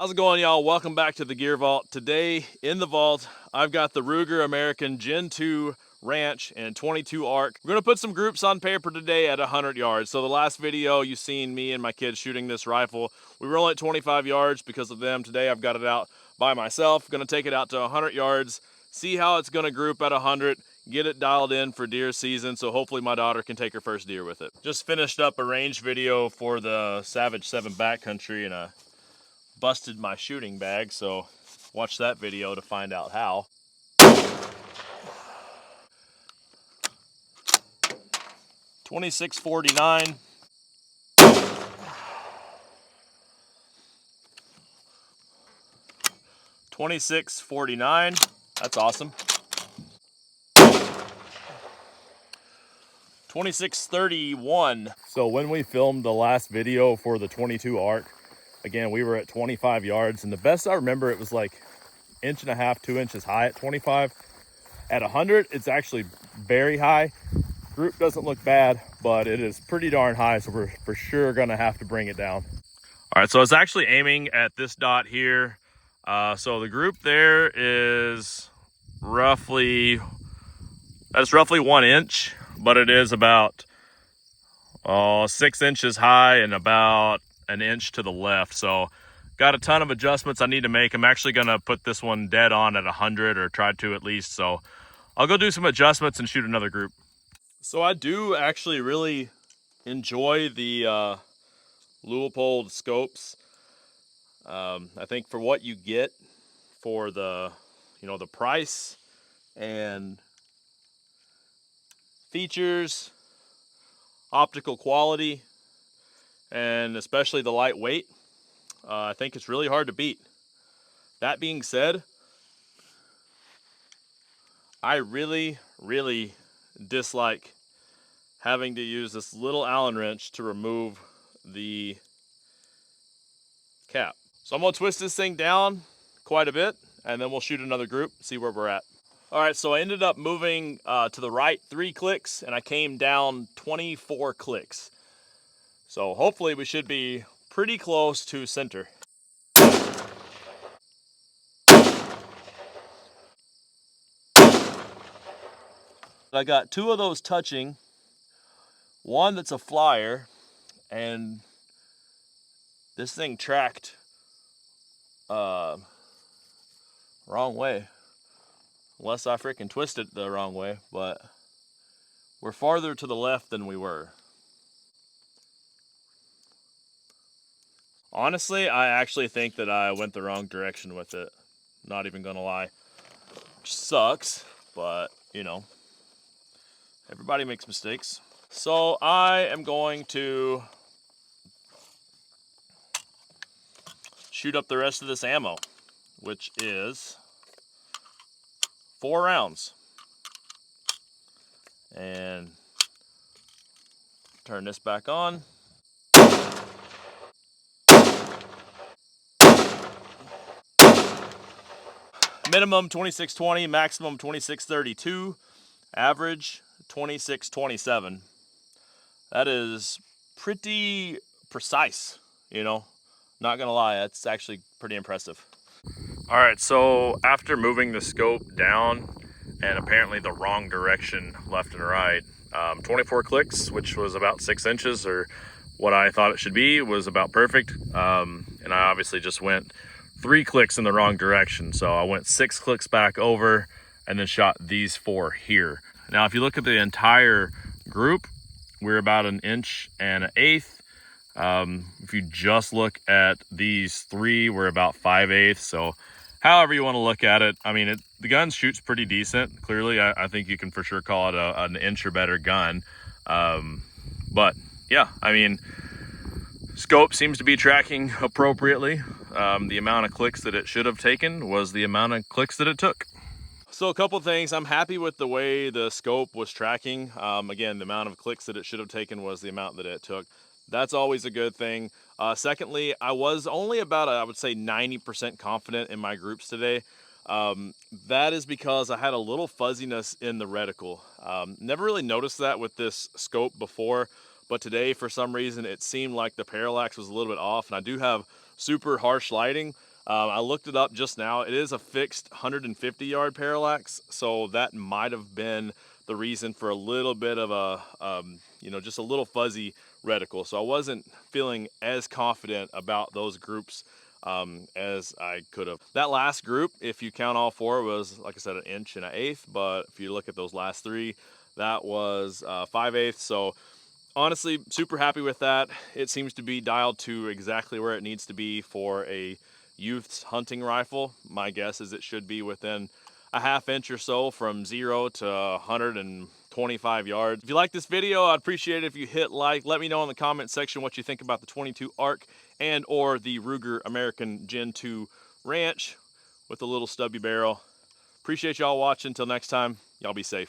How's it going, y'all? Welcome back to the Gear Vault. Today in the vault, I've got the Ruger American Gen 2 Ranch and 22 ARC. We're gonna put some groups on paper today at 100 yards. So the last video you seen me and my kids shooting this rifle, we were only at 25 yards because of them. Today I've got it out by myself. Gonna take it out to 100 yards, see how it's gonna group at 100, get it dialed in for deer season, so hopefully my daughter can take her first deer with it. Just finished up a range video for the Savage 7 backcountry, and busted my shooting bag, so watch that video to find out how. $26.49. $26.49. That's awesome. $26.31. So when we filmed the last video for the 22 ARC, again, we were at 25 yards, and the best I remember, it was like 1.5 inches, 2 inches high at 25. At 100, it's actually very high. Group doesn't look bad, but it is pretty darn high, so we're for sure gonna have to bring it down. All right, so it's actually aiming at this dot here. So the group there is roughly 1 inch, but it is about 6 inches high and about 1 inch to the left. So got a ton of adjustments I need to make. I'm actually gonna put this one dead on at 100, or try to at least. So I'll go do some adjustments and shoot another group. So I do actually really enjoy the Leupold scopes. I think for what you get for the price and features, optical quality, and especially the lightweight, I think it's really hard to beat. That being said, I really dislike having to use this little Allen wrench to remove the cap. So I'm gonna twist this thing down quite a bit, and then we'll shoot another group, see where we're at. All right, so I ended up moving to the right 3 clicks, and I came down 24 clicks. So hopefully we should be pretty close to center. I got 2 of those touching, one that's a flyer, and this thing tracked wrong way. Unless I freaking twisted it the wrong way, but we're farther to the left than we were. Honestly, I actually think that I went the wrong direction with it. Not even gonna lie. Which sucks, but you know, everybody makes mistakes. So I am going to shoot up the rest of this ammo, which is 4 rounds. And turn this back on. Minimum 2620, maximum 2632, average 2627. That is pretty precise, you know, not gonna lie, that's actually pretty impressive. All right, so after moving the scope down and apparently the wrong direction left and right, 24 clicks, which was about 6 inches, or what I thought it should be, was about perfect. And I obviously just went 3 clicks in the wrong direction. So I went 6 clicks back over and then shot these 4 here. Now, if you look at the entire group, we're about 1 1/8 inches. If you just look at these 3, we're about 5/8. So however you want to look at it, I mean, the gun shoots pretty decent. Clearly, I think you can for sure call it an inch or better gun. But yeah, I mean, scope seems to be tracking appropriately. The amount of clicks that it should have taken was the amount of clicks that it took. So a couple things, I'm happy with the way the scope was tracking. Again, the amount of clicks that it should have taken was the amount that it took. That's always a good thing. Secondly, I was only about, I would say 90% confident in my groups today. That is because I had a little fuzziness in the reticle. Never really noticed that with this scope before, but today for some reason it seemed like the parallax was a little bit off, and I do have super harsh lighting, I looked it up just now. It is a fixed 150 yard parallax, so that might have been the reason for a little bit of a, you know, just a little fuzzy reticle. So I wasn't feeling as confident about those groups as I could have. That last group, if you count all four, was, like I said, 1 1/8 inches, but if you look at those last three, that was 5/8. So honestly, super happy with that. It seems to be dialed to exactly where it needs to be for a youth's hunting rifle. My guess is it should be within a 1/2 inch or so from 0 to 125 yards. If you like this video, I'd appreciate it if you hit like. Let me know in the comment section what you think about the 22 ARC and or the Ruger American Gen 2 Ranch with a little stubby barrel. Appreciate y'all watching. Until next time, y'all be safe.